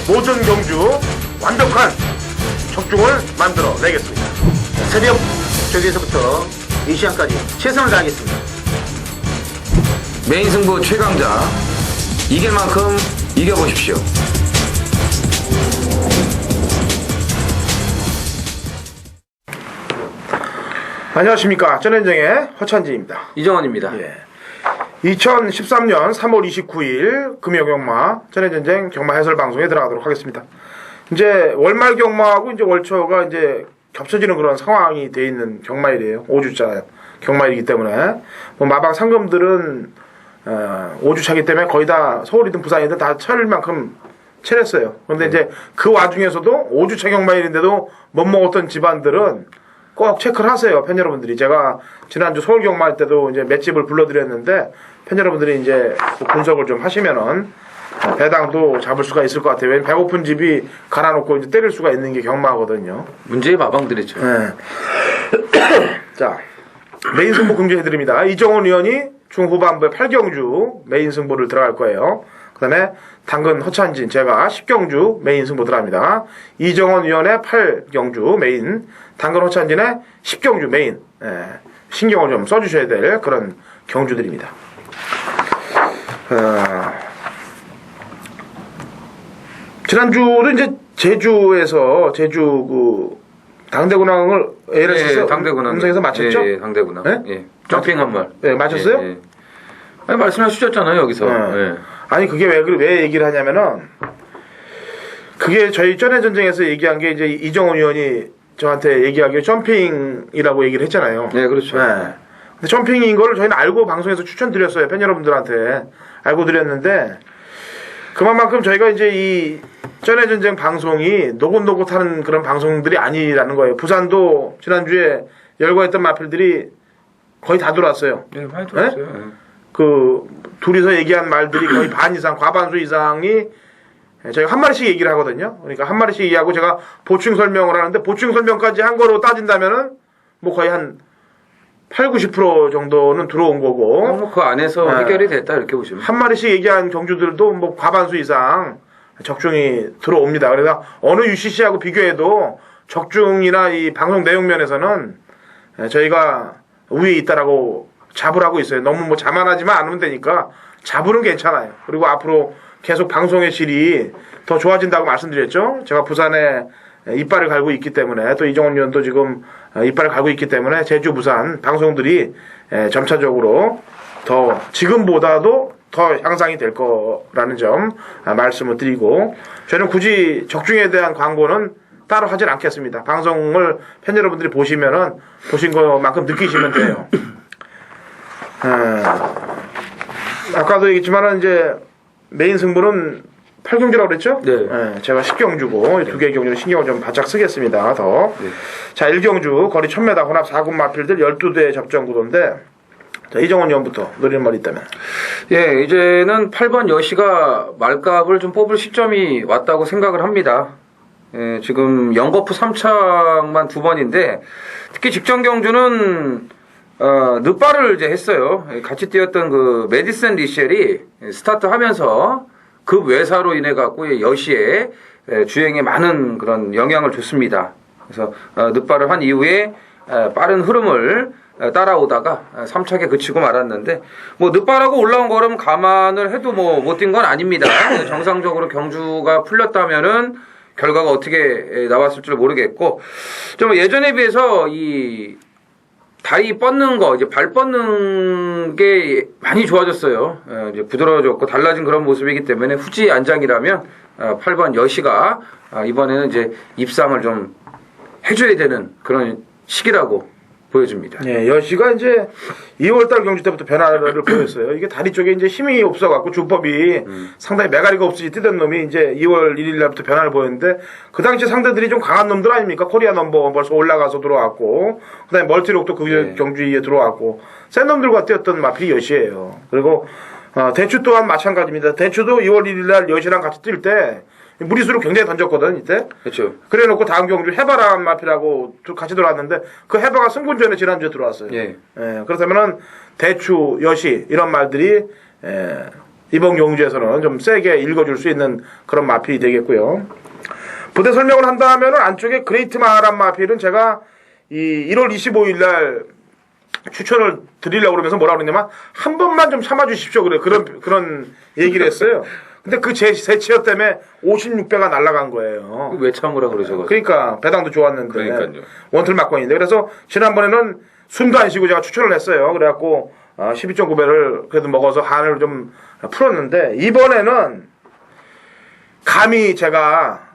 모든 경주 완벽한 적중을 만들어 내겠습니다. 새벽 저기에서부터 이 시간까지 최선을 다하겠습니다. 메인 승부 최강자 이길 만큼 이겨보십시오. 안녕하십니까. 전현정의 허찬지입니다. 이정원입니다. 2013년 3월 29일 금요경마 전해전쟁 경마 해설 방송에 들어가도록 하겠습니다. 이제 월말 경마하고 이제 월초가 이제 겹쳐지는 그런 상황이 돼 있는 경마일이에요. 5주차 경마일이기 때문에 뭐 마방 상금들은 5주차기 때문에 거의 다 서울이든 부산이든 다 찰 만큼 칠했어요. 그런데 이제 그 와중에서도 5주차 경마일인데도 못 먹었던 집안들은 꼭 체크를 하세요. 팬 여러분들이. 제가 지난주 서울 경마할 때도 이제 맷집을 불러드렸는데 팬 여러분들이 이제 분석을 좀 하시면은 배당도 잡을 수가 있을 것 같아요. 왜냐면 배고픈 집이 갈아놓고 이제 때릴 수가 있는 게 경마거든요. 문제의 마방들이죠. 네. 자, 메인 승부 공개해드립니다. 이정원 의원이 중후반부에 8경주 메인 승부를 들어갈 거예요. 그 다음에 당근 허찬진 제가 10경주 메인 승부 들어갑니다. 이정원 의원의 8경주 메인, 당근 허찬진의 10경주 메인. 신경을 좀 써주셔야 될 그런 경주들입니다. 지난주도 이제 제주에서 제주 그 당대군항을 ALS에서 당대군항 음성에서 마쳤죠? 예, 당대군항. 네? 예. 점핑 한 말. 네, 마쳤어요? 예. 아니 말씀하셨잖아요 여기서. 예. 아니 그게 왜 얘기를 하냐면은 그게 저희 전해전쟁에서 얘기한 게 이제 이정원 의원이 저한테 얘기하기에 점핑이라고 얘기를 했잖아요. 네, 그렇죠. 네. 근데 점핑인 거를 저희는 알고 방송에서 추천드렸어요. 팬 여러분들한테 알고 드렸는데 그만큼 저희가 이제 이 전해전쟁 방송이 노곤노곤하는 그런 방송들이 아니라는 거예요. 부산도 지난주에 열거했던 마필들이 거의 다 들어왔어요. 네, 많이 들었어요. 네? 그 둘이서 얘기한 말들이 거의 반 이상, 과반수 이상이 저희가 한 마리씩 얘기를 하거든요. 그러니까 한 마리씩 얘기하고 제가 보충 설명을 하는데 보충 설명까지 한 거로 따진다면은 뭐 거의 한 80-90% 정도는 들어온 거고. 그 안에서 해결이 됐다 이렇게 보시면. 한 마리씩 얘기한 경주들도 뭐 과반수 이상 적중이 들어옵니다. 그래서 어느 UCC하고 비교해도 적중이나 이 방송 내용 면에서는 저희가 우위에 있다라고 자부하고 있어요. 너무 뭐 자만하지만 않으면 되니까 자부는 괜찮아요. 그리고 앞으로 계속 방송의 질이 더 좋아진다고 말씀드렸죠. 제가 부산에 이빨을 갈고 있기 때문에 또 이정원 의원도 지금 이빨을 갈고 있기 때문에 제주 부산 방송들이 점차적으로 더 지금보다도 더 향상이 될 거라는 점 말씀을 드리고 저는 굳이 적중에 대한 광고는 따로 하진 않겠습니다. 방송을 팬 여러분들이 보시면은 보신 것만큼 느끼시면 돼요. 아까도 얘기했지만은 이제 메인 승부는 8경주라고 그랬죠? 네. 제가 10경주고 두 개의 경주는 신경을 좀 바짝 쓰겠습니다. 더. 네. 자, 1경주 거리 1000m 혼합 4군 마필들 12대 접전 구도인데 자, 이정원 의원부터 노리는 말이 있다면. 예, 이제는 8번 여시가 말값을 좀 뽑을 시점이 왔다고 생각을 합니다. 예, 지금 영거푸 3착만 2번인데 특히 직전 경주는 늦발을 이제 했어요. 같이 뛰었던 그 메디슨 리셸이 스타트하면서 급 외사로 인해 갖고 여시에 주행에 많은 그런 영향을 줬습니다. 그래서 늦발을 한 이후에 빠른 흐름을 따라오다가 3착에 그치고 말았는데 뭐 늦발하고 올라온 거라면 감안을 해도 뭐 못 뛴 건 아닙니다. 정상적으로 경주가 풀렸다면은 결과가 어떻게 나왔을 줄 모르겠고 좀 예전에 비해서 이 다리 뻗는 거, 이제 발 뻗는 게 많이 좋아졌어요. 이제 부드러워졌고 달라진 그런 모습이기 때문에 후지 안장이라면 8번 여시가 이번에는 이제 입상을 좀 해줘야 되는 그런 시기라고 보여집니다. 예, 여시가 이제 2월달 경주 때부터 변화를 보였어요. 이게 다리 쪽에 이제 힘이 없어갖고 주법이 상당히 매가리가 없이 뛰던 놈이 이제 2월 1일 날부터 변화를 보였는데 그 당시 상대들이 좀 강한 놈들 아닙니까? 코리아 넘버 벌써 올라가서 들어왔고 그다음에 멀티록도 그 경주에 들어왔고 센 놈들과 뛰었던 마필이 여시예요. 그리고 대추 또한 마찬가지입니다. 대추도 2월 1일 날 여시랑 같이 뛸 때 무리수를 굉장히 던졌거든 이때. 그렇죠. 그래놓고 다음 경주 해바람 마필하고 같이 들어왔는데 그 해바가 승분전에 지난주에 들어왔어요. 예. 그렇다면은 대추, 여시 이런 말들이 이번 경주에서는 좀 세게 읽어줄 수 있는 그런 마필이 되겠고요. 부대 설명을 한다면은 안쪽에 그레이트 마하란 마필은 제가 이 1월 25일 날 추천을 드리려고 그러면서 뭐라 그러냐면 한 번만 좀 참아 주십시오. 그런 얘기를 했어요. 근데 그 제 치어 때문에 56배가 날아간 거예요. 왜 참으라 그러셔가지고. 그러니까 배당도 좋았는데 그러니까요. 원틀 막권인데 그래서 지난번에는 숨도 안 쉬고 제가 추천을 했어요. 그래갖고 12.9배를 그래도 먹어서 한을 좀 풀었는데 이번에는 감이 제가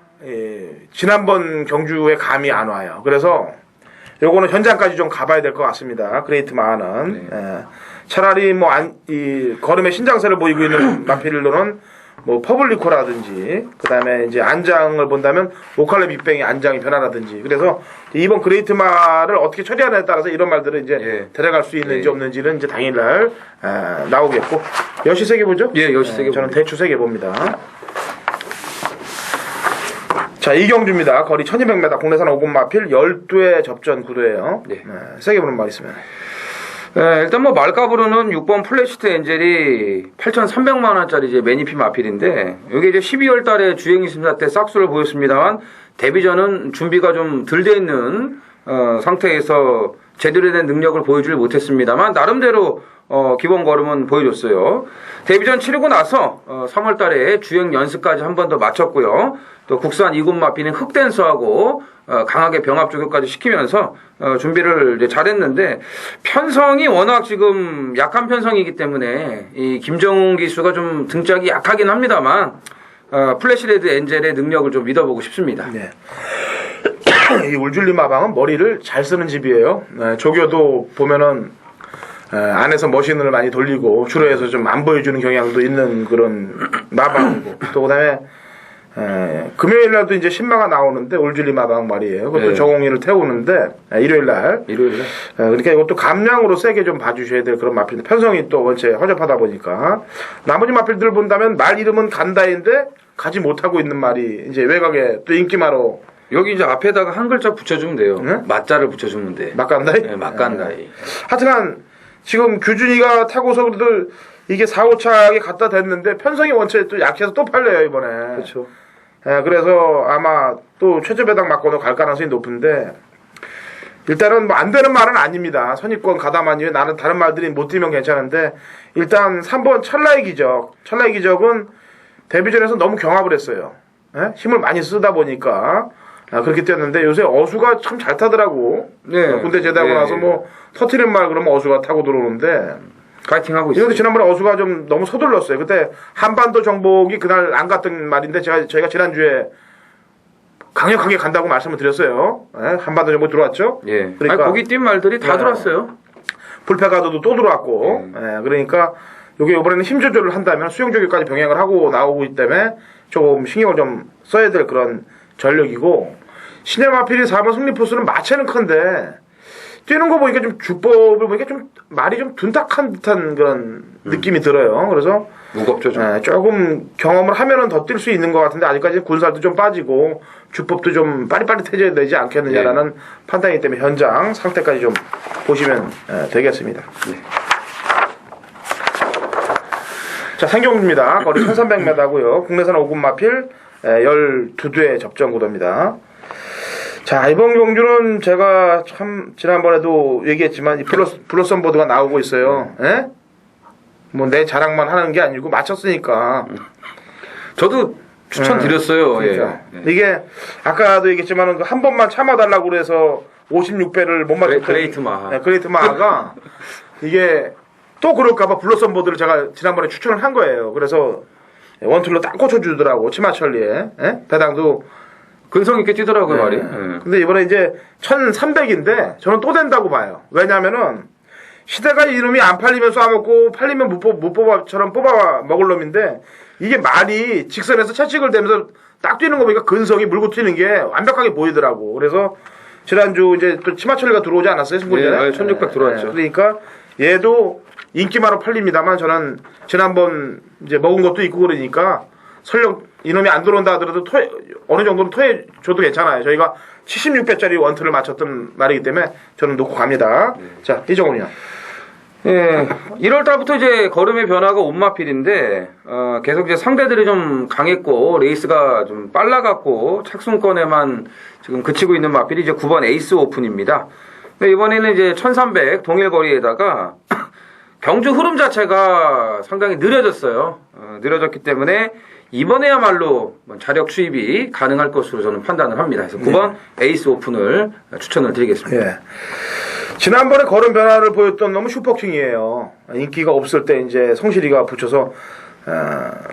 지난번 경주에 감이 안 와요. 그래서 요거는 현장까지 좀 가봐야 될 것 같습니다. 그레이트 마하는 차라리 이 걸음의 신장세를 보이고 있는 마필로는 뭐 퍼블리코라든지 그다음에 이제 안장을 본다면 오칼레 빅뱅이 안장이 변화라든지 그래서 이번 그레이트 마를 어떻게 처리하느냐에 따라서 이런 말들을 이제 데려갈 수 있는지 없는지는 이제 당일날 나오겠고 여시 세게 보죠? 예, 여시 세게 저는 봅니다. 대추 세게 봅니다. 자, 이경주입니다. 거리 1200m 국내산 5군 마필 12회 접전 구도예요. 세게 보는 말 있으면. 일단 뭐 말값으로는 6번 플래시트 엔젤이 8,300만 원짜리 이제 매니피 마필인데 이게 이제 12월 달에 주행 심사 때 싹수를 보였습니다만 데뷔전은 준비가 좀 덜 돼 있는 상태에서 제대로 된 능력을 보여주지 못했습니다만 나름대로 기본 걸음은 보여줬어요. 데뷔전 치르고 나서 3월 달에 주행 연습까지 한 번 더 마쳤고요. 또 국산 2군 마필인 흑댄서하고 강하게 병합 조교까지 시키면서 준비를 이제 잘했는데 편성이 워낙 지금 약한 편성이기 때문에 이 김정훈 기수가 좀 등짝이 약하긴 합니다만 플래시레드 엔젤의 능력을 좀 믿어보고 싶습니다. 네. 이 울줄리 마방은 머리를 잘 쓰는 집이에요. 조교도 보면은 안에서 머신을 많이 돌리고 주로 해서 좀 안 보여주는 경향도 있는 그런 마방이고 또 그다음에 금요일 날도 이제 신마가 나오는데 울줄리 마방 말이에요. 그것도 저공이를 태우는데 일요일 날. 그러니까 이것도 감량으로 세게 좀 봐주셔야 될 그런 마필인데 편성이 또 원체 허접하다 보니까 나머지 마필들 본다면 말 이름은 간다인데 가지 못하고 있는 말이 이제 외곽에 또 인기마로 여기 이제 앞에다가 한 글자 붙여주면 돼요. 네? 맞자를 붙여주면 돼. 막간다이? 네, 막간다이. 하여튼간 지금 규준이가 타고서 그래도 이게 4, 5차에 갖다 댔는데 편성이 원체 또 약해서 또 팔려요 이번에. 그렇죠. 그래서 아마 또 최저 배당 맞고는 갈 가능성이 높은데 일단은 뭐 안 되는 말은 아닙니다. 선입권 가담한 이후에 나는 다른 말들이 못 뛰면 괜찮은데 일단 3번 찰나의 기적. 찰나의 기적은 데뷔전에서 너무 경합을 했어요. 힘을 많이 쓰다 보니까 그렇게 뛰었는데 요새 어수가 참 잘 타더라고. 군대 제대하고 나서 뭐 터트리는 말 그러면 어수가 타고 들어오는데 파이팅하고 있어요. 이것도 지난번에 어수가 좀 너무 서둘렀어요. 그때 한반도 정복이 그날 안 갔던 말인데 저희가 지난주에 강력하게 간다고 말씀을 드렸어요. 한반도 정복 들어왔죠? 그러니까 거기 뛴 말들이 다 들어왔어요. 불패가도도 또 들어왔고. 그러니까 요게 이번에는 힘 조절을 한다면 수영 조교까지 병행을 하고 나오고 있기 때문에 조금 신경을 좀 써야 될 그런 전력이고 신야마필이 4번 승리포수는 마체는 큰데 뛰는 거 보니까 좀 주법을 보니까 좀 말이 좀 둔탁한 듯한 그런 느낌이 들어요. 그래서 무겁죠 좀. 조금 경험을 하면은 더 뛸 수 있는 것 같은데 아직까지 군살도 좀 빠지고 주법도 좀 빠릿빠릿해져야 되지 않겠느냐라는 판단이기 때문에 현장 상태까지 좀 보시면 되겠습니다. 자, 생경주입니다. 거리 1300m고요. 국내산 5군 마필 12대 접전 구도입니다. 자, 이번 경주는 제가 참 지난번에도 얘기했지만 이 블러썸 보드가 나오고 있어요. 뭐 내 자랑만 하는 게 아니고 맞췄으니까. 저도 추천드렸어요. 그러니까. 이게 아까도 얘기했지만 한 번만 참아달라고 그래서 56배를 못 맞췄던 그레이트 마하. 그레이트 마하가 이게 또 그럴까봐 블러썸 보드를 제가 지난번에 추천을 한 거예요. 그래서 원툴로 딱 꽂혀주더라고 치마천리에. 배당도 근성 있게 뛰더라고요 말이. 근데 이번에 이제 1300인데 저는 또 된다고 봐요. 왜냐면은 시대가 이놈이 안 팔리면 쏴먹고 팔리면 못 뽑아처럼 뽑아 먹을 놈인데 이게 말이 직선에서 채찍을 대면서 딱 뛰는 거 보니까 근성이 물고 뛰는 게 완벽하게 보이더라고. 그래서 지난주 이제 또 치마천리가 들어오지 않았어요? 승부전에? 1600 들어왔죠. 그러니까 얘도 인기마로 팔립니다만 저는 지난번 이제 먹은 것도 있고 그러니까 설령 이놈이 안 들어온다 하더라도 어느 정도는 토해줘도 괜찮아요. 저희가 76배짜리 원투를 맞췄던 말이기 때문에 저는 놓고 갑니다. 자, 이정훈이요. 예, 1월 달부터 이제 걸음의 변화가 온 마필인데, 계속 이제 상대들이 좀 강했고, 레이스가 좀 빨라갔고, 착순권에만 지금 그치고 있는 마필이 이제 9번 에이스 오픈입니다. 근데 이번에는 이제 1300 동일 거리에다가, 경주 흐름 자체가 상당히 느려졌어요. 느려졌기 때문에, 이번에야말로 자력 수입이 가능할 것으로 저는 판단을 합니다. 그래서 9번 에이스 오픈을 추천을 드리겠습니다. 예. 지난번에 걸음 변화를 보였던 놈은 슈퍼킹이에요. 인기가 없을 때 이제 성실이가 붙여서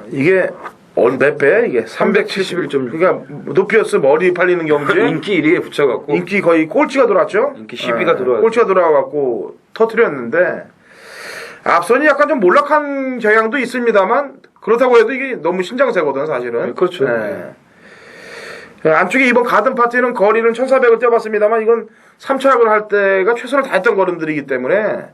이게 몇 배? 이게 371점. 그러니까 노피어스 머리 팔리는 경기에 인기 1위에 붙여갖고 인기 거의 꼴찌가 돌았죠. 인기 10위가 들어왔죠. 꼴찌가 돌아와갖고 터트렸는데 앞선이 약간 좀 몰락한 경향도 있습니다만 그렇다고 해도 이게 너무 신장세거든 사실은. 네, 그렇죠. 안쪽에 이번 가든 파티는 거리는 1400을 뛰어봤습니다만 이건 3차학을 할 때가 최선을 다했던 걸음들이기 때문에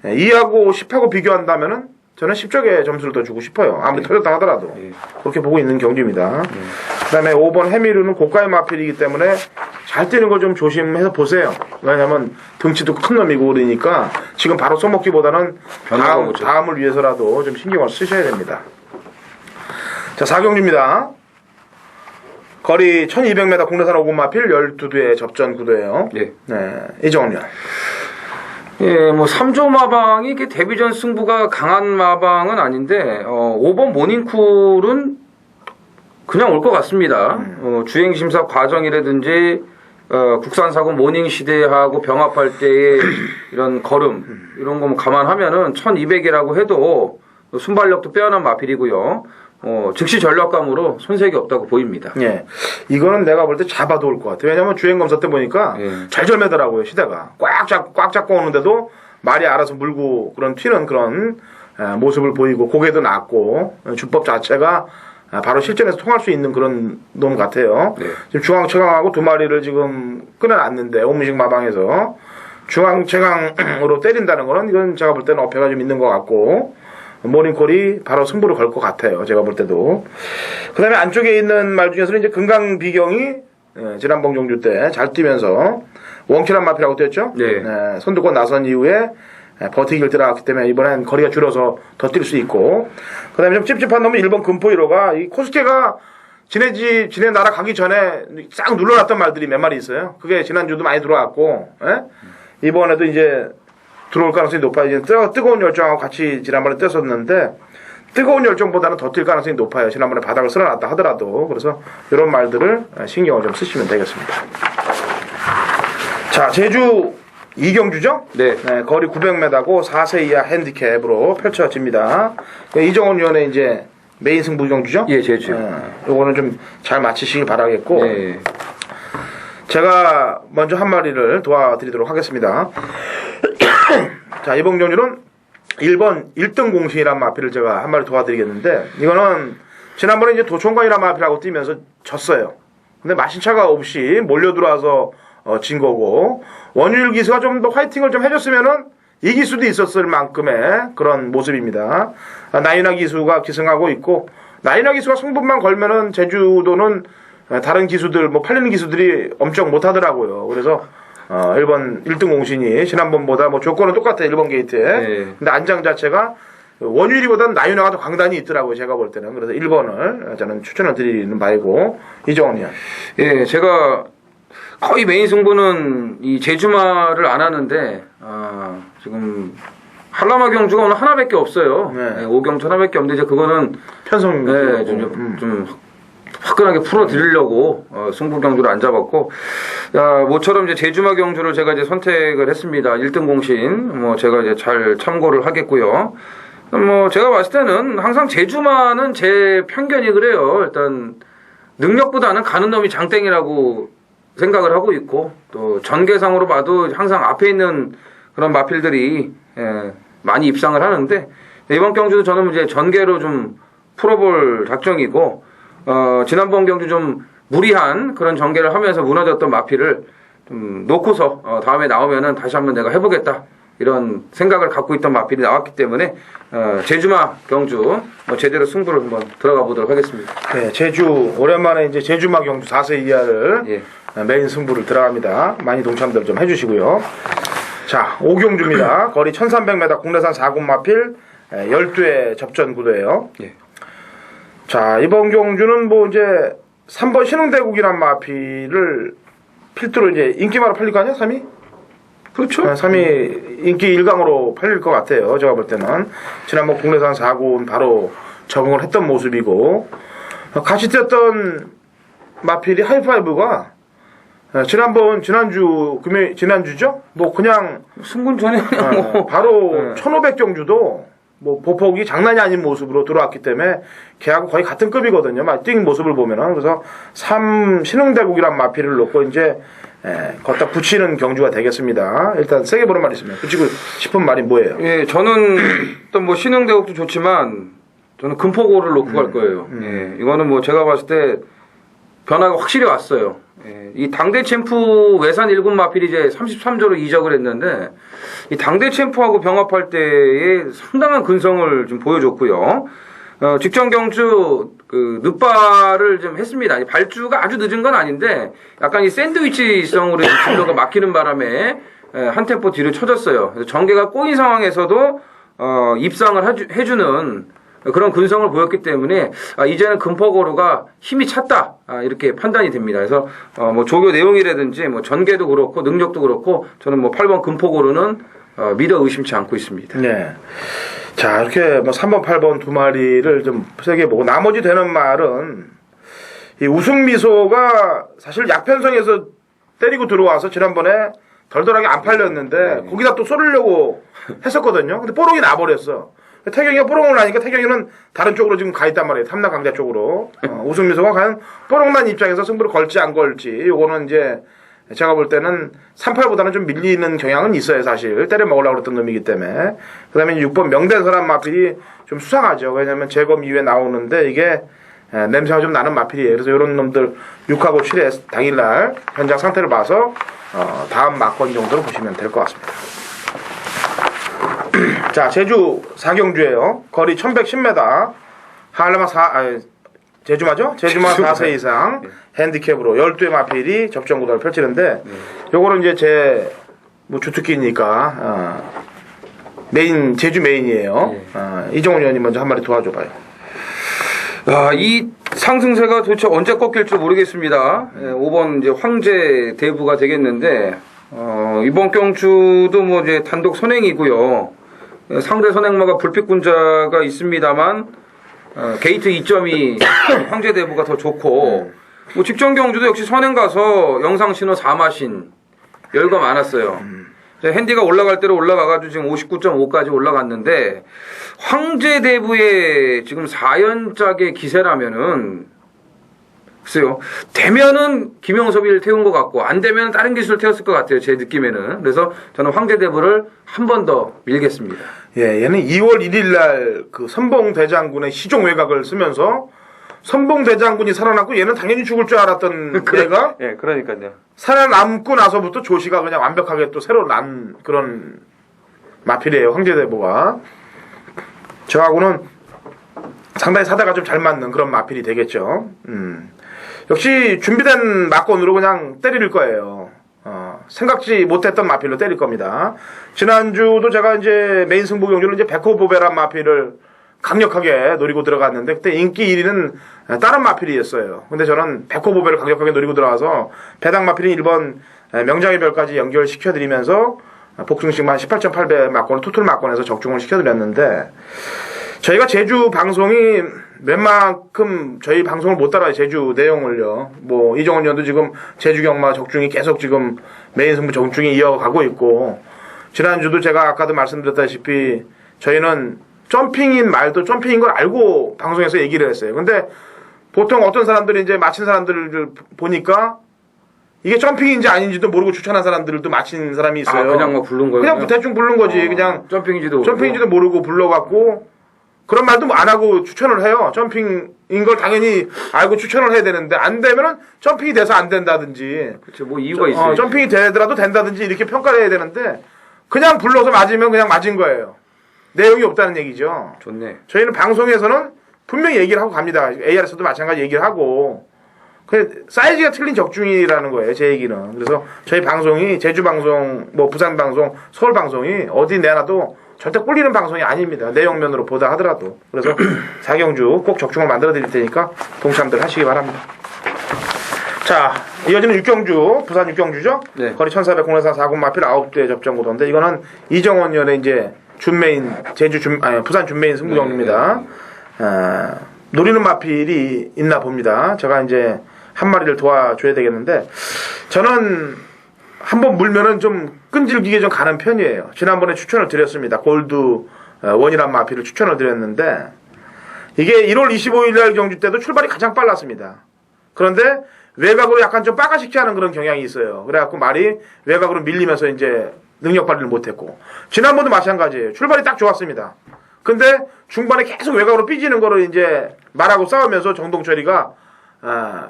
2하고 10하고 비교한다면은 저는 10쪽에 점수를 더 주고 싶어요. 아무리 터졌다 하더라도. 그렇게 보고 있는 경기입니다. 그 다음에 5번 해미르는 고가의 마필이기 때문에 잘 뛰는 걸 좀 조심해서 보세요. 왜냐면 등치도 큰 놈이고 그러니까 지금 바로 써먹기보다는 다음을 위해서라도 좀 신경을 쓰셔야 됩니다. 자, 4경주입니다. 거리 1200m 국내산 5군 마필 12대의 접전 구도예요. 예. 네, 이정훈이요. 예, 뭐 3조 마방이 이게 데뷔전 승부가 강한 마방은 아닌데 5번 모닝쿨은 그냥 올 것 같습니다. 주행 심사 과정이라든지 국산사고 모닝 시대하고 병합할 때의 이런 걸음 이런 거 감안하면은 1200이라고 해도 순발력도 빼어난 마필이고요. 즉시 전력감으로 손색이 없다고 보입니다. 예. 이거는 내가 볼 때 잡아도 올 것 같아요. 왜냐면 주행 검사 때 보니까 잘 절매더라고요, 시대가. 꽉 잡고 오는데도 말이 알아서 물고 그런 튀는 그런 모습을 보이고 고개도 낮고 주법 자체가 바로 실전에서 통할 수 있는 그런 놈 같아요. 네. 지금 중앙 최강하고 두 마리를 지금 끊어놨는데 오무식 마방에서 중앙 최강으로 때린다는 거는 이건 제가 볼 때는 어폐가 좀 있는 것 같고 모닝콜이 바로 승부를 걸 것 같아요. 제가 볼 때도. 그 다음에 안쪽에 있는 말 중에서는 이제 금강비경이 지난번 경주 때 잘 뛰면서 원킬한 마피라고 뛰었죠. 네. 선두권 나선 이후에 버티기를 들어갔기 때문에 이번엔 거리가 줄어서 더 뛸 수 있고 그 다음에 좀 찝찝한 놈은 1번 금포이로가 이 코스케가 지네 나라 가기 전에 싹 눌러놨던 말들이 몇 마리 있어요. 그게 지난주도 많이 들어왔고 이번에도 이제 들어올 가능성이 높아요. 이제 뜨거운 열정하고 같이 지난번에 뛰었었는데 뜨거운 열정보다는 더 뛸 가능성이 높아요. 지난번에 바닥을 쓸어놨다 하더라도. 그래서 이런 말들을 신경을 좀 쓰시면 되겠습니다. 자, 제주 이경주죠? 네. 거리 900m고 4세 이하 핸디캡으로 펼쳐집니다. 이정훈 위원의 이제 메인 승부 경주죠? 예, 제주. 요거는 좀 잘 마치시길 바라겠고. 네. 제가 먼저 한 마리를 도와드리도록 하겠습니다. 자, 이번 경주는 1번 1등 공신이란 마피를 제가 한 마리 도와드리겠는데, 이거는 지난번에 이제 도촌관이란 마피라고 뛰면서 졌어요. 근데 마신차가 없이 몰려 들어와서 진 거고, 원유일 기수가 좀 더 화이팅을 좀 해줬으면은 이길 수도 있었을 만큼의 그런 모습입니다. 나인화 기수가 기승하고 있고, 나인화 기수가 승부만 걸면은 제주도는 다른 기수들, 뭐 팔리는 기수들이 엄청 못하더라고요. 그래서 1번 1등 공신이 지난번보다 뭐 조건은 똑같아요. 1번 게이트에. 네. 근데 안장 자체가 원유리보다는 나윤화가 더 강단이 있더라고요. 제가 볼 때는. 그래서 1번을 저는 추천을 드리는 바이고. 이정훈이요. 예, 제가 거의 메인 승부는 이 제주마를 안 하는데 지금 한라마 경주가 오늘 하나밖에 없어요. 네. 5경주 하나밖에 없는데 이제 그거는 편성. 네, 좀 화끈하게 풀어드리려고 승부 경주를 안 잡았고, 모처럼 이제 제주마 경주를 제가 이제 선택을 했습니다. 1등 공신, 뭐 제가 이제 잘 참고를 하겠고요. 뭐 제가 봤을 때는 항상 제주마는 제 편견이 그래요. 일단 능력보다는 가는 놈이 장땡이라고 생각을 하고 있고, 또 전개상으로 봐도 항상 앞에 있는 그런 마필들이 많이 입상을 하는데, 이번 경주도 저는 이제 전개로 좀 풀어볼 작정이고, 지난번 경주 좀 무리한 그런 전개를 하면서 무너졌던 마피를 좀 놓고서 다음에 나오면은 다시 한번 내가 해보겠다 이런 생각을 갖고 있던 마필이 나왔기 때문에 제주마 경주 제대로 승부를 한번 들어가 보도록 하겠습니다. 네, 제주 오랜만에 이제 제주마 경주 4세 이하를 메인 승부를 들어갑니다. 많이 동참들 좀 해주시고요. 자, 오경주입니다. 거리 1300m 국내산 4군 마필 12회 접전 구도예요. 예. 자, 이번 경주는 뭐 이제 3번 신흥대국이란 마필을 필두로 이제 인기마로 팔릴 거 아니야? 3위? 그렇죠. 3위 인기 1강으로 팔릴 것 같아요. 제가 볼 때는. 지난번 국내산 4군 바로 적응을 했던 모습이고, 같이 뛰었던 마필이 하이파이브가 지난주죠? 뭐 그냥 승군 전에 그냥 뭐 바로 네. 1500 경주도 뭐 보폭이 장난이 아닌 모습으로 들어왔기 때문에 걔하고 거의 같은 급이거든요. 막 뛰는 모습을 보면은. 그래서 신흥대국이란 마필을 놓고 이제 걷다 붙이는 경주가 되겠습니다. 일단 세게 보는 말 있으면 붙이고 싶은 말이 뭐예요? 예, 저는 또 뭐 신흥대국도 좋지만 저는 금포고를 놓고 갈 거예요. 예, 이거는 뭐 제가 봤을 때 변화가 확실히 왔어요. 예, 이 당대 챔프 외산 1군 마필이 이제 33조로 이적을 했는데 이 당대 챔프하고 병합할 때에 상당한 근성을 좀 보여줬고요. 직전 경주 그 늦발을 좀 했습니다. 발주가 아주 늦은 건 아닌데 약간 이 샌드위치성으로 진로가 막히는 바람에 한 템포 뒤로 쳐졌어요. 그래서 전개가 꼬인 상황에서도 입상을 해주는 그런 근성을 보였기 때문에 이제는 금포고루가 힘이 찼다 이렇게 판단이 됩니다. 그래서 뭐 조교 내용이라든지 뭐 전개도 그렇고 능력도 그렇고 저는 뭐 8번 금포고루는 믿어 의심치 않고 있습니다. 네. 자, 이렇게 뭐 3번, 8번 두 마리를 좀 세게 보고 나머지 되는 말은 이 우승미소가 사실 약편성에서 때리고 들어와서 지난번에 덜덜하게 안 팔렸는데 거기다 또 쏘려고 했었거든요. 근데 뽀록이 나버렸어. 태경이가 뽀록을 나니까 태경이는 다른 쪽으로 지금 가 있단 말이에요. 탐락 강자 쪽으로. 우승미소가 과연 뽀록 난 입장에서 승부를 걸지 안 걸지. 요거는 이제 제가 볼 때는 3팔보다는 좀 밀리는 경향은 있어요, 사실. 때려 먹으려고 그랬던 놈이기 때문에. 그 다음에 6번 명대설한 마필이 좀 수상하죠. 왜냐면 재검 이후에 나오는데 이게 냄새가 좀 나는 마필이에요. 그래서 이런 놈들 6하고 7회 당일날 현장 상태를 봐서 다음 막건 정도로 보시면 될 것 같습니다. 자, 제주 4경주예요. 거리 1110m. 하알라마 제주 맞죠? 제주만 4세 이상 핸디캡으로 12의 마필이 접전 구도를 펼치는데 요거는 이제 제 뭐 주특기니까 메인 제주 메인이에요. 이종훈 의원님 먼저 한 마리 도와줘 봐요. 이 상승세가 도대체 언제 꺾일지 모르겠습니다. 5번 이제 황제 대부가 되겠는데 이번 경주도 뭐 이제 단독 선행이고요. 상대 선행마가 불빛군자가 있습니다만 게이트 2점이 황제 대부가 더 좋고 뭐 직전 경주도 역시 선행 가서 영상 신호 4마신 여유가 많았어요. 핸디가 올라갈 대로 올라가가지고 지금 59.5까지 올라갔는데 황제 대부의 지금 4연짝의 기세라면은 글쎄요. 되면은 김영섭이를 태운 것 같고 안 되면 다른 기술을 태웠을 것 같아요. 제 느낌에는. 그래서 저는 황제 대부를 한 번 더 밀겠습니다. 예, 얘는 2월 1일 날 그 선봉대장군의 시종 외곽을 쓰면서 선봉대장군이 살아남고 얘는 당연히 죽을 줄 알았던 얘가 예, 그러니까요. 살아남고 나서부터 조시가 그냥 완벽하게 또 새로 난 그런 마필이에요. 황제대보가. 저하고는 상당히 사대가 좀 잘 맞는 그런 마필이 되겠죠. 역시 준비된 막건으로 그냥 때릴 거예요. 생각지 못했던 마필로 때릴 겁니다. 지난주도 제가 이제 메인 승부 경주로 이제 베코보베란 마필을 강력하게 노리고 들어갔는데 그때 인기 1위는 다른 마필이었어요. 근데 저는 베코보베를 강력하게 노리고 들어가서 배당 마필인 1번 명장의 별까지 연결시켜드리면서 복승식만 18.8배 막건을 투툴 막건에서 적중을 시켜드렸는데 저희가 제주 방송이 웬만큼 저희 방송을 못 따라요. 제주 내용을요. 뭐 이종원 의원도 지금 제주 경마 적중이 계속 지금 메인 승부 적중이 이어가고 있고 지난주도 제가 아까도 말씀드렸다시피 저희는 점핑인 말도 점핑인 걸 알고 방송에서 얘기를 했어요. 근데 보통 어떤 사람들이 이제 마친 사람들을 보니까 이게 점핑인지 아닌지도 모르고 추천한 사람들도 마친 사람이 있어요. 그냥 뭐 부른 거예요? 그냥 대충 부른 거지. 그냥 점핑인지도 모르고 불러갖고 그런 말도 안 하고 추천을 해요. 점핑인 걸 당연히 알고 추천을 해야 되는데 안 되면은 점핑이 돼서 안 된다든지. 그렇죠. 뭐 이유가 있어요. 점핑이 되더라도 된다든지 이렇게 평가를 해야 되는데 그냥 불러서 맞으면 그냥 맞은 거예요. 내용이 없다는 얘기죠. 좋네. 저희는 방송에서는 분명히 얘기를 하고 갑니다. AR에서도 마찬가지 얘기를 하고 그 사이즈가 틀린 적중이라는 거예요, 제 얘기는. 그래서 저희 방송이 제주 방송, 뭐 부산 방송, 서울 방송이 어디 내놔도 절대 꿀리는 방송이 아닙니다. 내용면으로 보다 하더라도. 그래서 사경주 꼭 적중을 만들어 드릴 테니까 동참들 하시기 바랍니다. 자, 이어지는 육경주, 부산 육경주죠? 네. 거리 1400 공례산 4군 마필 9대 접전 구도인데 이거는 이정원 위원의 이제 준메인, 부산 준메인 승부경입니다. 노리는 마필이 있나 봅니다. 제가 이제 한 마리를 도와줘야 되겠는데 저는 한번 물면은 좀 끈질기게 좀 가는 편이에요. 지난번에 추천을 드렸습니다. 골드 원이란 마필을 추천을 드렸는데 이게 1월 25일 날 경주 때도 출발이 가장 빨랐습니다. 그런데 외곽으로 약간 좀 빠가식지 하는 그런 경향이 있어요. 그래갖고 말이 외곽으로 밀리면서 이제 능력 발휘를 못했고 지난번도 마찬가지예요. 출발이 딱 좋았습니다. 근데 중반에 계속 외곽으로 삐지는 거를 이제 말하고 싸우면서 정동철이가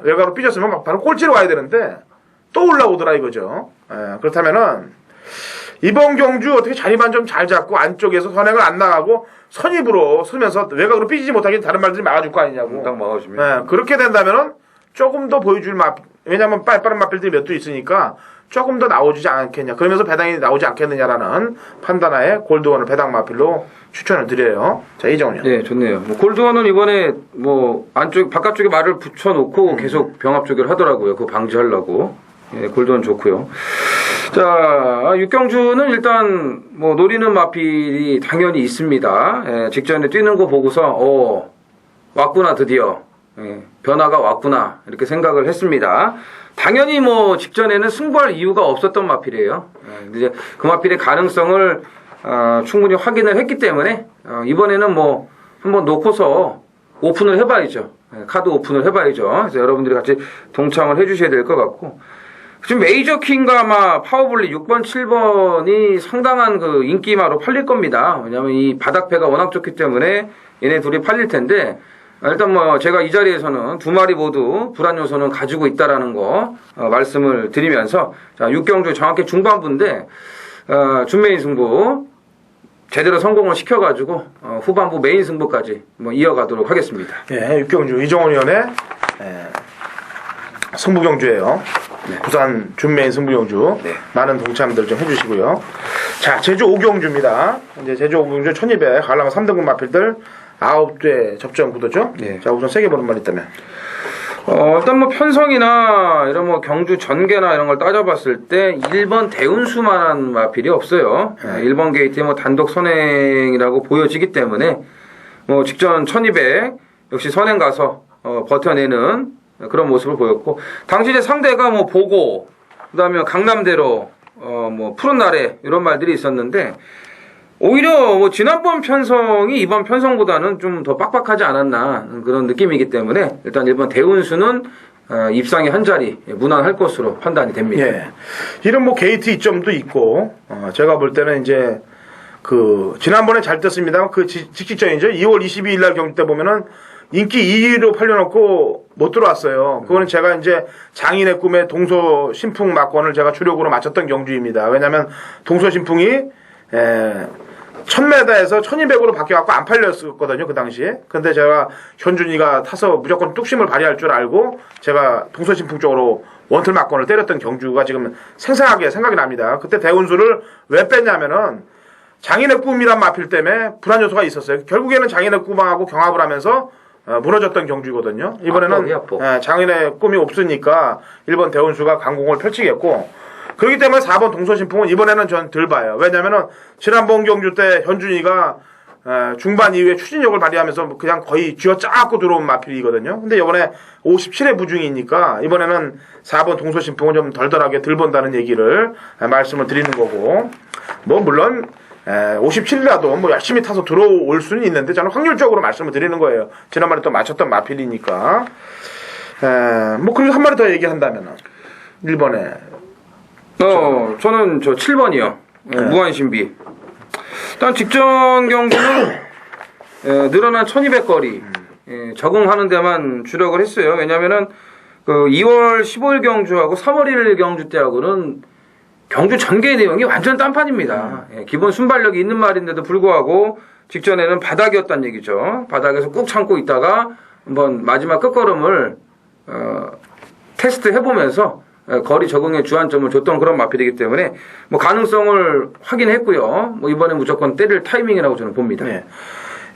외곽으로 삐졌으면 막 바로 꼴찌로 가야 되는데 또 올라오더라 이거죠. 그렇다면은 이번 경주 어떻게 자리만 좀 잘 잡고 안쪽에서 선행을 안 나가고 선입으로 서면서 외곽으로 삐지지 못하게 다른 말들이 막아줄 거 아니냐고. 딱 막아주면. 그렇게 된다면은 조금 더 보여줄 왜냐면 빠른 마필들이 몇 도 있으니까 조금 더 나오지 않겠냐. 그러면서 배당이 나오지 않겠느냐라는 판단하에 골드원을 배당 마필로 추천을 드려요. 자, 이정훈이요. 네, 좋네요. 뭐 골드원은 이번에 뭐 바깥쪽에 말을 붙여놓고 계속 병합 조결 하더라고요. 그거 방지하려고. 예, 골드원 좋고요. 자, 육경주는 일단 뭐 노리는 마필이 당연히 있습니다. 예, 직전에 뛰는 거 보고서 왔구나 드디어. 예, 변화가 왔구나 이렇게 생각을 했습니다. 당연히 뭐 직전에는 승부할 이유가 없었던 마필이에요. 예, 이제 그 마필의 가능성을 충분히 확인을 했기 때문에 이번에는 뭐 한번 놓고서 오픈을 해봐야죠. 예, 카드 오픈을 해봐야죠. 그래서 여러분들이 같이 동참을 해주셔야 될 것 같고 지금 메이저킹과 아마 파워블리 6번, 7번이 상당한 그 인기마로 팔릴 겁니다. 왜냐하면 이 바닥패가 워낙 좋기 때문에 얘네 둘이 팔릴 텐데 일단 뭐 제가 이 자리에서는 두 마리 모두 불안 요소는 가지고 있다라는 거 말씀을 드리면서 자, 육경주 정확히 중반부인데 준메인 승부 제대로 성공을 시켜가지고 후반부 메인 승부까지 뭐 이어가도록 하겠습니다. 예, 육경주 이정원 위원의 승부경주예요. 네. 부산 준메인 승부경주. 네. 많은 동참들 좀 해주시고요. 자, 제주 5경주입니다. 이제 제주 5경주 1200 한라마 3등급 마필들 9대 접전 구도죠. 네. 자, 우선 세게 보는 말 있다면. 일단 뭐 편성이나 이런 뭐 경주 전개나 이런 걸 따져봤을 때 1번 대운수만한 마필이 없어요. 1번 게이트에 뭐 단독 선행이라고 보여지기 때문에 뭐 직전 1200 역시 선행 가서 버텨내는 그런 모습을 보였고 당시 상대가 뭐 보고 그다음에 강남대로 뭐 푸른 날에 이런 말들이 있었는데 오히려 뭐 지난번 편성이 이번 편성보다는 좀 더 빡빡하지 않았나 그런 느낌이기 때문에 일단 1번 대운수는 입상의 한 자리 무난할 것으로 판단이 됩니다. 예. 이런 뭐 게이트 이점도 있고 제가 볼 때는 이제 그 지난번에 잘 떴습니다만 그 직직전이죠. 2월 22일 날 경기 때 보면은 인기 2위로 팔려놓고 못 들어왔어요. 그거는 제가 이제 장인의 꿈에 동서 신풍 막권을 제가 주력으로 맞췄던 경주입니다. 왜냐하면 동서 신풍이 1000m에서 1200으로 바뀌어갖고 안 팔렸었거든요, 그 당시에. 근데 제가 현준이가 타서 무조건 뚝심을 발휘할 줄 알고 제가 동서 신풍 쪽으로 원틀 막권을 때렸던 경주가 지금 생생하게 생각이 납니다. 그때 대운수를 왜 뺐냐면은 장인의 꿈이란 마필 때문에 불안 요소가 있었어요. 결국에는 장인의 꿈하고 경합을 하면서 무너졌던 경주거든요. 이번에는 장인의 꿈이 없으니까 1번 대운수가 강공을 펼치겠고 그렇기 때문에 4번 동서신풍은 이번에는 전 덜 봐요. 왜냐면은 지난번 경주 때 현준이가 중반 이후에 추진력을 발휘하면서 그냥 거의 쥐어짜고 들어온 마필이거든요. 근데 이번에 57회 부중이니까 이번에는 4번 동서신풍은 좀 덜덜하게 덜 본다는 얘기를 말씀을 드리는 거고 뭐 물론 57이라도 뭐 열심히 타서 들어올 수는 있는데 저는 확률적으로 말씀을 드리는 거예요. 지난번에 또 맞췄던 마필이니까 뭐 그리고 한 마리 더 얘기한다면은 1번에 저는 저 7번이요. 무한신비. 일단 직전 경주는 늘어난 1200거리 적응하는 데만 주력을 했어요. 왜냐면은 그 2월 15일 경주하고 3월 1일 경주 때하고는 경주 전개 내용이 완전 딴판입니다. 기본 순발력이 있는 말인데도 불구하고 직전에는 바닥이었단 얘기죠. 바닥에서 꾹 참고 있다가 한번 마지막 끝걸음을 테스트 해보면서 거리 적응에 주안점을 줬던 그런 마필이기 때문에 뭐 가능성을 확인했고요. 뭐 이번에 무조건 때릴 타이밍이라고 저는 봅니다. 네.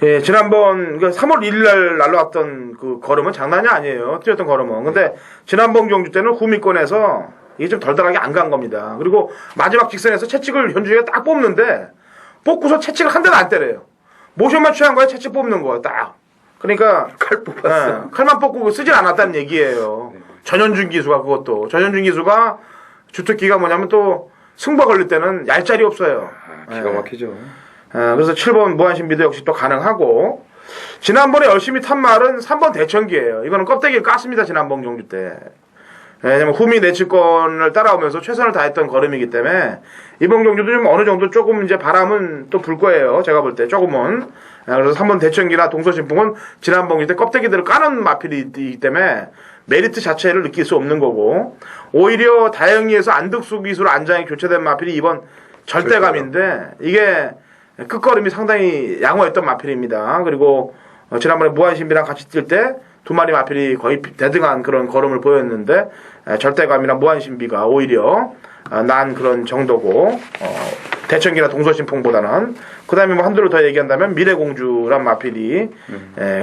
예, 지난번 3월 1일 날 날라왔던 그 걸음은 장난이 아니에요. 뛰었던 걸음은. 근데 지난번 경주 때는 후미권에서 이게 좀 덜덜하게 안 간 겁니다. 그리고 마지막 직선에서 채찍을 현주이가 딱 뽑는데 뽑고서 채찍을 한 대도 안 때려요. 모션만 취한 거야. 채찍 뽑는 거야. 딱. 그러니까 칼 뽑았어. 예, 칼만 뽑고 쓰질 않았다는 얘기예요. 전현준 기수가 그것도. 전현준 기수가 주특기가 뭐냐면 또 승부가 걸릴 때는 얄짤이 없어요. 기가 막히죠. 그래서 7번 무한신비도 역시 또 가능하고 지난번에 열심히 탄 말은 3번 대천기예요. 이거는 껍데기를 깠습니다. 지난번 경주 때. 왜냐면 후미 내치권을 따라오면서 최선을 다했던 걸음이기 때문에 이번 경주도 좀 어느 정도 조금 이제 바람은 또 불 거예요. 제가 볼 때 조금은. 그래서 3번 대천기나 동서신풍은 지난번 경주 때 껍데기들을 까는 마필이기 때문에 메리트 자체를 느낄 수 없는 거고 오히려 다영리에서 안득수 기수로 안장이 교체된 마필이 이번 절대감인데 이게 끝걸음이 상당히 양호했던 마필입니다. 그리고 지난번에 무한신비랑 같이 뛸 때 두 마리 마필이 거의 대등한 그런 걸음을 보였는데 절대감이랑 무한신비가 오히려 난 그런 정도고 대천기나 동서신풍보다는 그 다음에 뭐 한두를 더 얘기한다면 미래공주란 마필이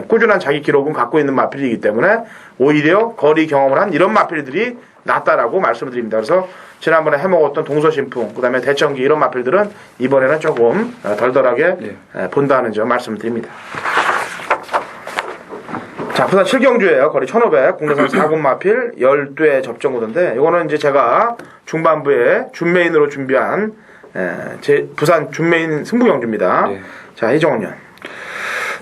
꾸준한 자기 기록은 갖고 있는 마필이기 때문에 오히려 거리 경험을 한 이런 마필들이 낫다라고 말씀을 드립니다. 그래서 지난번에 해먹었던 동서신풍 그 다음에 대천기 이런 마필들은 이번에는 조금 덜덜하게 본다는 점 말씀을 드립니다. 자, 부산 7경주예요. 거리 1500, 국내선 4군 마필 12회 접전 구도인데 이거는 이제 제가 중반부에 준메인으로 준비한 제 부산 준메인 승부경주입니다. 예. 자, 이정원 년.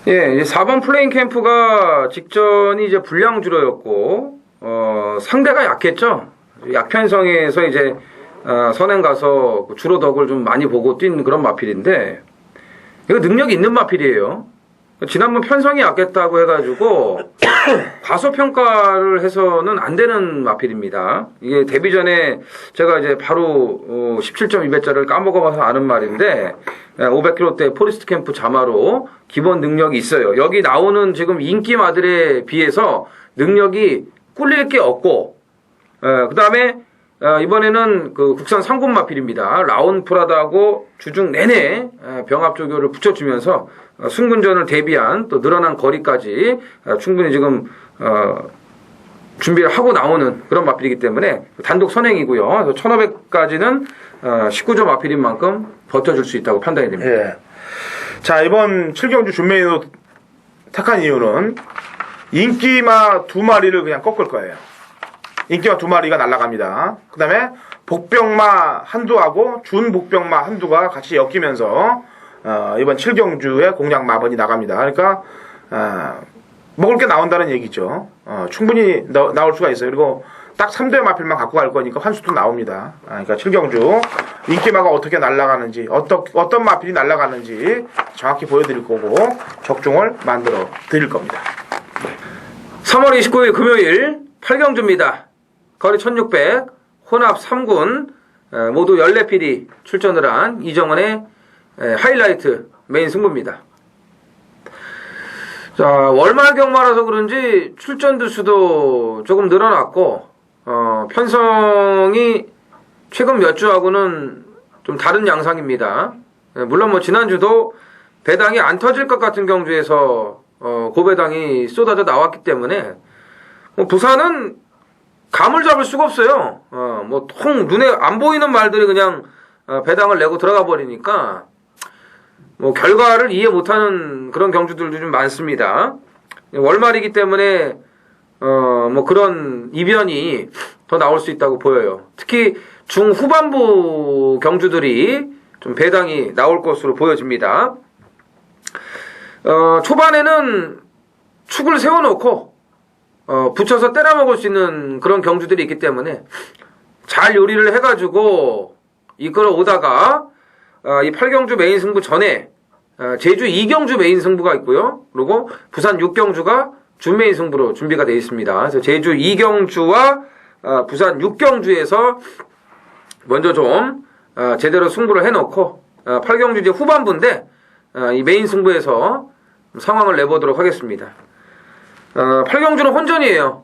예, 이제 4번 플레인 캠프가 직전이 이제 불량주로였고 상대가 약했죠. 약편성에서 이제 선행 가서 주로 덕을 좀 많이 보고 뛴 그런 마필인데 이거 능력이 있는 마필이에요. 지난번 편성이 약했다고 해가지고 과소평가를 해서는 안 되는 마필입니다. 이게 데뷔 전에 제가 이제 바로 17.2배짜리를 까먹어봐서 아는 말인데 500km대 포리스트 캠프 자마로 기본 능력이 있어요. 여기 나오는 지금 인기마들에 비해서 능력이 꿀릴 게 없고 그 다음에 이번에는 그 국산 상군 마필입니다. 라운프라다하고 주중 내내 병합 조교를 붙여주면서 승군전을 대비한 또 늘어난 거리까지 충분히 지금 준비를 하고 나오는 그런 마필이기 때문에 단독 선행이고요. 그래서 1500까지는 19조 마필인 만큼 버텨줄 수 있다고 판단이 됩니다. 예. 자, 이번 7경주 준메인으로 택한 이유는 인기마 2마리를 그냥 꺾을 거예요. 인기마 2마리가 날아갑니다. 그 다음에 복병마 한두하고 준복병마 한두가 같이 엮이면서 이번 7경주에 공략 마번이 나갑니다. 그러니까 먹을 게 나온다는 얘기죠. 충분히 나올 수가 있어요. 그리고 딱 3대 마필만 갖고 갈 거니까 환수도 나옵니다. 그러니까 7경주 인기마가 어떻게 날아가는지 어떤 마필이 날아가는지 정확히 보여드릴 거고 적중을 만들어 드릴 겁니다. 3월 29일 금요일 8경주입니다. 거리 1600 혼합 3군 모두 14필이 출전을 한 이정원의 하이라이트 메인 승부입니다. 자, 월말 경마라서 그런지 출전 두수도 조금 늘어났고 편성이 최근 몇 주하고는 좀 다른 양상입니다. 물론 뭐 지난주도 배당이 안 터질 것 같은 경주에서 고배당이 쏟아져 나왔기 때문에 뭐 부산은 감을 잡을 수가 없어요. 뭐 통 눈에 안 보이는 말들이 그냥 배당을 내고 들어가 버리니까 뭐 결과를 이해 못하는 그런 경주들도 좀 많습니다. 월말이기 때문에 뭐 그런 이변이 더 나올 수 있다고 보여요. 특히 중후반부 경주들이 좀 배당이 나올 것으로 보여집니다. 초반에는 축을 세워놓고 붙여서 때려 먹을 수 있는 그런 경주들이 있기 때문에 잘 요리를 해가지고 이끌어 오다가 이 8경주 메인 승부 전에 제주 2경주 메인 승부가 있고요. 그리고 부산 6경주가 준메인 승부로 준비가 되어 있습니다. 그래서 제주 2경주와 부산 6경주에서 먼저 좀 제대로 승부를 해놓고 8경주 이제 후반부인데 이 메인 승부에서 상황을 내보도록 하겠습니다. 8경주는 혼전이에요.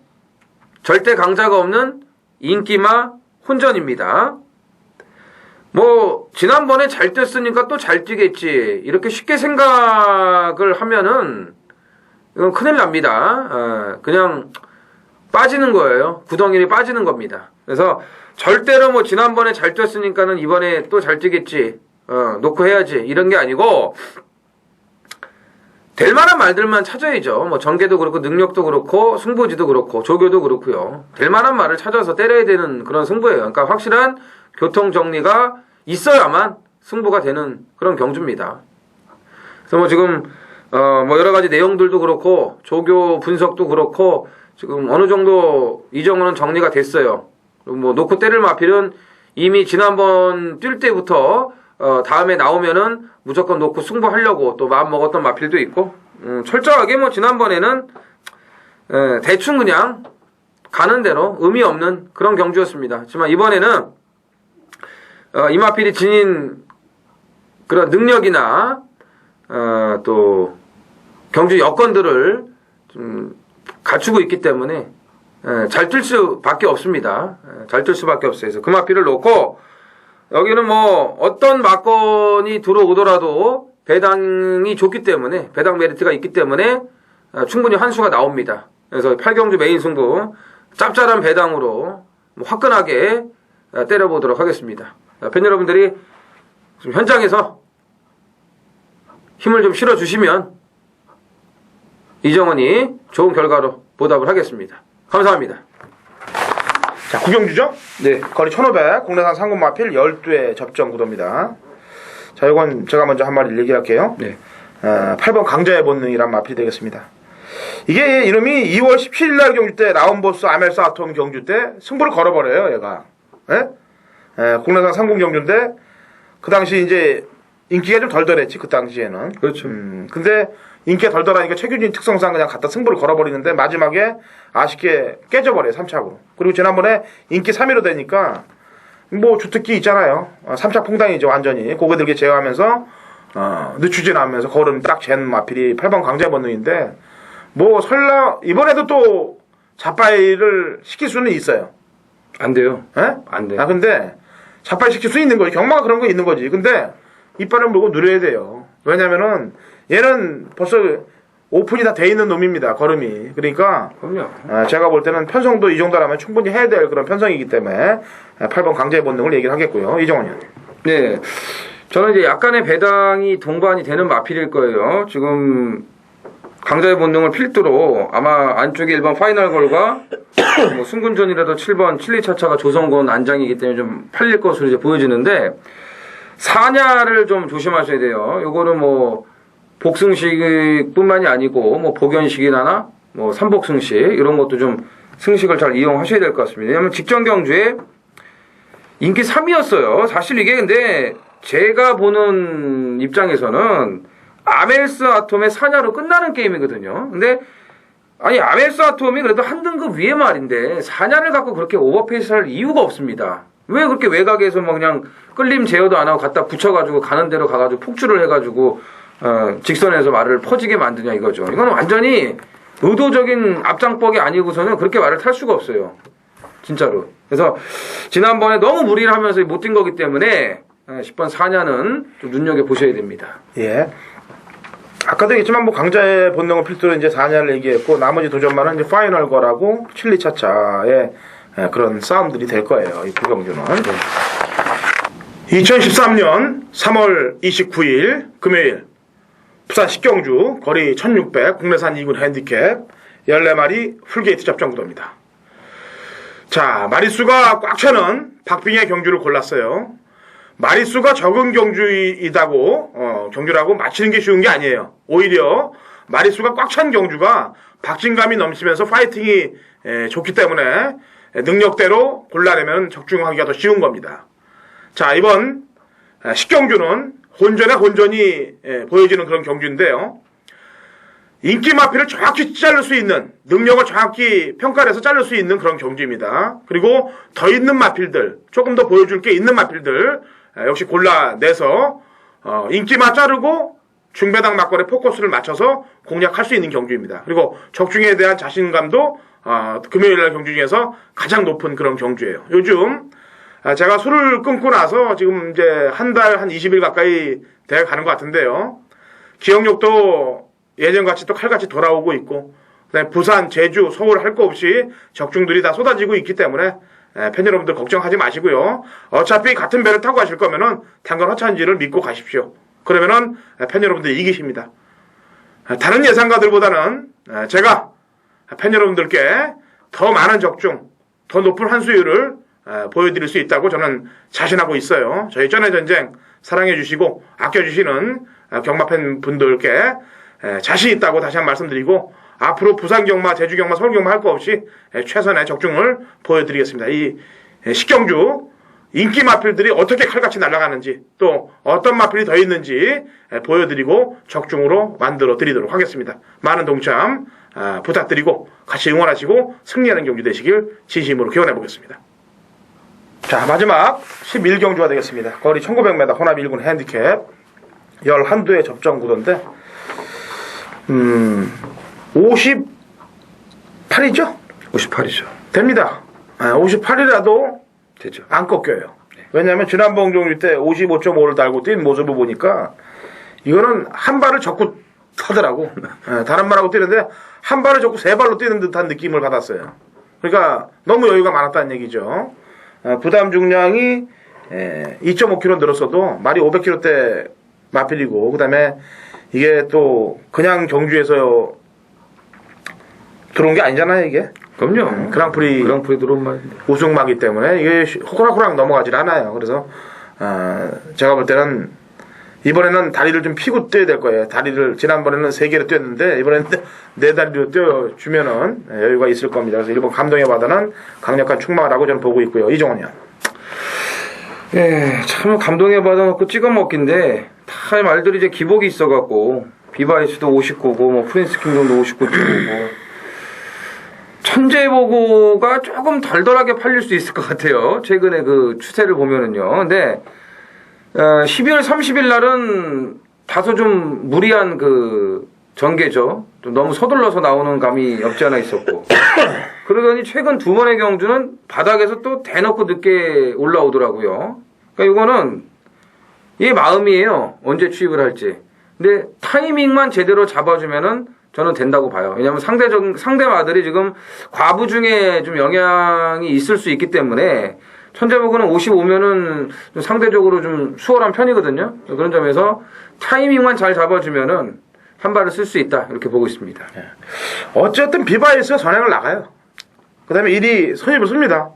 절대 강자가 없는 인기마 혼전입니다. 뭐 지난번에 잘 뛰었으니까 또 잘 뛰겠지 이렇게 쉽게 생각을 하면은 이건 큰일 납니다. 그냥 빠지는 거예요. 구덩이에 빠지는 겁니다. 그래서 절대로 뭐 지난번에 잘 뛰었으니까는 이번에 또 잘 뛰겠지 놓고 해야지 이런 게 아니고 될 만한 말들만 찾아야죠. 뭐 전개도 그렇고 능력도 그렇고 승부지도 그렇고 조교도 그렇고요. 될 만한 말을 찾아서 때려야 되는 그런 승부예요. 그러니까 확실한 교통 정리가 있어야만 승부가 되는 그런 경주입니다. 그래서 뭐 지금 뭐 여러 가지 내용들도 그렇고 조교 분석도 그렇고 지금 어느 정도 이정우는 정리가 됐어요. 뭐 놓고 때릴 마필은 이미 지난번 뛸 때부터 다음에 나오면은 무조건 놓고 승부하려고 또 마음 먹었던 마필도 있고 철저하게 뭐 지난번에는 대충 그냥 가는 대로 의미 없는 그런 경주였습니다. 하지만 이번에는 이 마필이 지닌 그런 능력이나 또 경주 여건들을 좀 갖추고 있기 때문에 잘 뛸 수밖에 없습니다. 잘 뛸 수밖에 없어요. 그래서 그 마필을 놓고 여기는 뭐 어떤 막건이 들어오더라도 배당이 좋기 때문에 배당 메리트가 있기 때문에 충분히 환수가 나옵니다. 그래서 8경주 메인 승부 짭짤한 배당으로 화끈하게 때려보도록 하겠습니다. 팬 여러분들이 지금 현장에서 힘을 좀 실어주시면 이정원이 좋은 결과로 보답을 하겠습니다. 감사합니다. 자, 구경주죠? 네. 거리 1500, 국내산 상금 마필 12회 접전 구도입니다. 자, 이건 제가 먼저 한 마리 얘기할게요. 네. 8번 강자의 본능이란 마필이 되겠습니다. 이게 이름이 2월 17일 날 경주 때 라운보스 아멜사 아톰 경주 때 승부를 걸어버려요, 얘가. 예? 국내산 상금 경주인데 그 당시 이제 인기가 좀 덜덜했지, 그 당시에는. 그렇죠. 근데 인기가 덜덜하니까 최규진 특성상 그냥 갖다 승부를 걸어버리는데 마지막에 아쉽게 깨져버려요, 3착으로. 그리고 지난번에 인기 3위로 되니까 뭐 주특기 있잖아요. 3착 퐁당이죠, 완전히. 고개 들게 제어하면서 늦추진하면서 걸음 딱 잰 마필이 8번 강제 본능인데 뭐 설라 이번에도 또 자빠이를 시킬 수는 있어요. 안 돼요. 예? 안 돼요. 근데 자빠이 시킬 수 있는 거지. 경마가 그런 거 있는 거지. 근데 이빨을 물고 누려야 돼요. 왜냐면은 얘는 벌써 오픈이 다 돼 있는 놈입니다. 걸음이. 그러니까 그럼요. 제가 볼 때는 편성도 이 정도라면 충분히 해야 될 그런 편성이기 때문에 8번 강제 본능을 얘기를 하겠고요. 이정원 의원. 네. 저는 이제 약간의 배당이 동반이 되는 마필일 거예요. 지금 강자의 본능을 필두로 아마 안쪽에 1번 파이널 걸과 뭐 승군전이라도 7번 칠리차차가 조성권 안장이기 때문에 좀 팔릴 것으로 이제 보여지는데 사냐를 좀 조심하셔야 돼요. 요거는 뭐 복승식뿐만이 아니고 뭐 복연식이나 뭐 삼복승식 이런 것도 좀 승식을 잘 이용하셔야 될 것 같습니다. 왜냐하면 직전 경주에 인기 3위였어요. 사실 이게 근데 제가 보는 입장에서는 아멜스 아톰의 사냐로 끝나는 게임이거든요. 근데 아니 아멜스 아톰이 그래도 한 등급 위에 말인데 사냐를 갖고 그렇게 오버페이스할 이유가 없습니다. 왜 그렇게 외곽에서 뭐 그냥 끌림 제어도 안 하고 갖다 붙여가지고 가는 대로 가가지고 폭주를 해가지고 직선에서 말을 퍼지게 만드냐 이거죠. 이건 완전히 의도적인 앞장법이 아니고서는 그렇게 말을 탈 수가 없어요. 진짜로. 그래서 지난번에 너무 무리를 하면서 못 뛴 거기 때문에 10번 사냐는 좀 눈여겨보셔야 됩니다. 예. 아까도 얘기했지만 뭐 강자의 본능을 필두로 이제 4냐를 얘기했고 나머지 도전만은 이제 파이널 거라고 칠리차차의 그런 싸움들이 될 거예요. 이 구경주는. 2013년 3월 29일 금요일 부산 식경주 거리 1600 국내산 2군 핸디캡 14마리 풀게이트 접전 구도입니다. 자, 마리수가 꽉 차는 박빙의 경주를 골랐어요. 마리수가 적은 경주이다고 경주라고 맞히는 게 쉬운 게 아니에요. 오히려 마리수가 꽉 찬 경주가 박진감이 넘치면서 파이팅이 좋기 때문에 능력대로 골라내면 적중하기가 더 쉬운 겁니다. 자, 이번 식경주는 혼전의 혼전이 보여지는 그런 경주인데요. 인기 마필을 정확히 자를 수 있는, 능력을 정확히 평가를 해서 자를 수 있는 그런 경주입니다. 그리고 더 있는 마필들, 조금 더 보여줄 게 있는 마필들 역시 골라내서 인기만 자르고 중배당 막걸리 포커스를 맞춰서 공략할 수 있는 경주입니다. 그리고 적중에 대한 자신감도 금요일 날 경주 중에서 가장 높은 그런 경주예요. 요즘 제가 술을 끊고 나서 지금 이제 한 달 한 20일 가까이 돼 가는 것 같은데요. 기억력도 예전같이 또 칼같이 돌아오고 있고, 그다음에 부산, 제주, 서울 할 거 없이 적중들이 다 쏟아지고 있기 때문에 팬 여러분들 걱정하지 마시고요. 어차피 같은 배를 타고 가실 거면은 당근 허찬지를 믿고 가십시오. 그러면은 팬 여러분들 이기십니다. 다른 예상가들보다는 제가 팬 여러분들께 더 많은 적중, 더 높은 환수율을 보여드릴 수 있다고 저는 자신하고 있어요. 저희 전의 전쟁 사랑해 주시고 아껴 주시는 경마 팬 분들께 자신 있다고 다시 한번 말씀드리고, 앞으로 부산 경마, 제주 경마, 서울 경마 할 거 없이 최선의 적중을 보여드리겠습니다. 이 식경주 인기 마필들이 어떻게 칼같이 날아가는지, 또 어떤 마필이 더 있는지 보여드리고 적중으로 만들어 드리도록 하겠습니다. 많은 동참 부탁드리고 같이 응원하시고 승리하는 경주 되시길 진심으로 기원해 보겠습니다. 자, 마지막 11경주가 되겠습니다. 거리 1900m 혼합 1군 핸디캡 11두의 접전 구도인데 58이죠? 58이죠. 됩니다. 58이라도 되죠. 안 꺾여요. 왜냐하면 지난번 경주 때 55.5를 달고 뛴 모습을 보니까 이거는 한 발을 접고 타더라고. 다른 발하고 뛰는데 한 발을 접고 세 발로 뛰는 듯한 느낌을 받았어요. 그러니까 너무 여유가 많았다는 얘기죠. 부담 중량이 2.5kg 늘었어도 말이 500kg대 마필이고, 그 다음에 이게 또 그냥 경주에서 들어온 게 아니잖아요, 이게. 그럼요. 그랑프리 들어온 말인데. 우승마기 때문에 이게 호락호락 넘어가질 않아요. 그래서 제가 볼 때는 이번에는 다리를 좀 피고 뛰어야 될 거예요. 다리를 지난번에는 3개로 뛰었는데 이번에는 4다리로 뛰어주면은 여유가 있을 겁니다. 그래서 일본 감동의 바다는 강력한 충마라고 저는 보고 있고요. 이종원이요. 예, 참 감동에 받아놓고 찍어 먹긴데 다 말들이 이제 기복이 있어갖고 비바이스도 59고 뭐 프린스 킹덤도 59.5고 천재보고가 조금 덜덜하게 팔릴 수 있을 것 같아요. 최근에 그 추세를 보면은요. 근데 12월 30일 날은 다소 좀 무리한 그 전개죠. 좀 너무 서둘러서 나오는 감이 없지 않아 있었고. 그러더니 최근 2번의 경주는 바닥에서 또 대놓고 늦게 올라오더라고요. 그러니까 이거는 이게 마음이에요. 언제 취입을 할지. 근데 타이밍만 제대로 잡아주면은 저는 된다고 봐요. 왜냐하면 상대마들이 지금 과부 중에 좀 영향이 있을 수 있기 때문에 천재보고는 55면은 좀 상대적으로 좀 수월한 편이거든요. 그런 점에서 타이밍만 잘 잡아주면은 한 발을 쓸 수 있다 이렇게 보고 있습니다. 어쨌든 비바이스가 선행을 나가요. 그 다음에 1위 선입을 씁니다.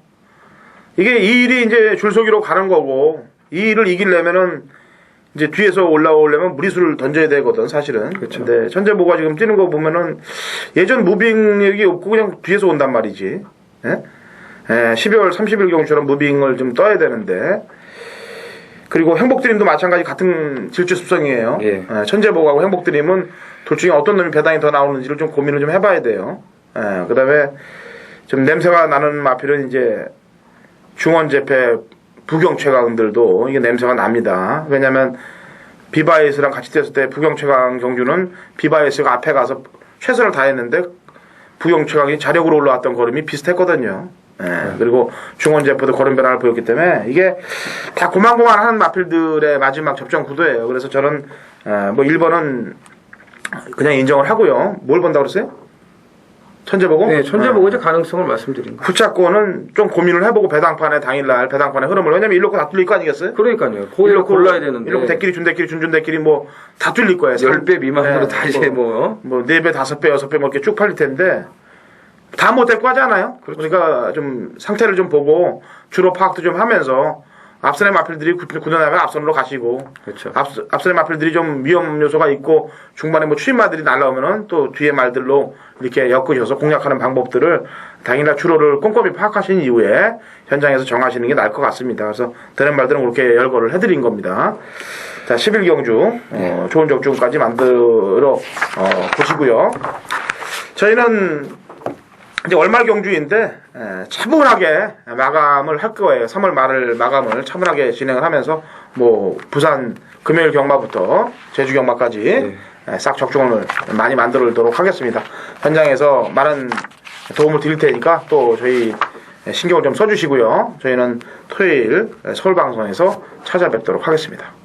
이게 이 일이 이제 줄서기로 가는 거고, 이 일을 이기려면은 이제 뒤에서 올라오려면 무리수를 던져야 되거든, 사실은. 그렇죠. 근데 천재보가 지금 뛰는 거 보면은 예전 무빙력이 없고 그냥 뒤에서 온단 말이지. 예? 12월 30일 경우처럼 무빙을 좀 떠야 되는데, 그리고 행복드림도 마찬가지 같은 질주 습성이에요. 예. 천재보하고 행복드림은 둘 중에 어떤 놈이 배당이 더 나오는지를 좀 고민을 좀 해봐야 돼요. 그 다음에 좀 냄새가 나는 마필은 이제 중원재패 부경최강들도 이게 냄새가 납니다. 왜냐면 비바이스랑 같이 뛰었을 때 부경최강 경주는 비바이스가 앞에 가서 최선을 다했는데 부경최강이 자력으로 올라왔던 걸음이 비슷했거든요. 그리고 중원재패도 걸음 변화를 보였기 때문에 이게 다 고만고만한 마필들의 마지막 접전 구도예요. 그래서 저는 뭐 1번은 그냥 인정을 하고요. 뭘 본다고 그랬어요? 천재보고? 네, 천재보고 이제 가능성을 말씀드린 거예요. 후차권은 좀 고민을 해보고 배당판에 당일날 배당판의 흐름을, 왜냐면 1로코 다 뚫릴 거 아니겠어요? 그러니까요. 거기를 골라야 되는데. 1로코 대끼리 준대끼리 준대끼리 뭐 다 뚫릴 거예요. 10배 미만으로 다 이제 뭐 4배, 5배, 6배 뭐 이렇게 쭉 팔릴 텐데 다 못 데리고 하잖아요. 그러니까 좀 상태를 좀 보고 주로 파악도 좀 하면서 앞선의 마필들이 굳어나면 앞선으로 가시고, 그렇죠. 앞선의 마필들이 좀 위험 요소가 있고 중반에 뭐 추임마들이 날라오면은 또 뒤에 말들로 이렇게 엮으셔서 공략하는 방법들을 당일날 주로를 꼼꼼히 파악하신 이후에 현장에서 정하시는 게 나을 것 같습니다. 그래서 되는 말들은 그렇게 열거를 해드린 겁니다. 자, 11경주 좋은 적중까지 만들어 보시고요. 저희는 이제 월말 경주인데 차분하게 마감을 할 거예요. 3월 말 마감을 차분하게 진행을 하면서 뭐 부산 금요일 경마부터 제주 경마까지 싹 적중을 많이 만들도록 하겠습니다. 현장에서 많은 도움을 드릴 테니까 또 저희 신경을 좀 써주시고요. 저희는 토요일 서울방송에서 찾아뵙도록 하겠습니다.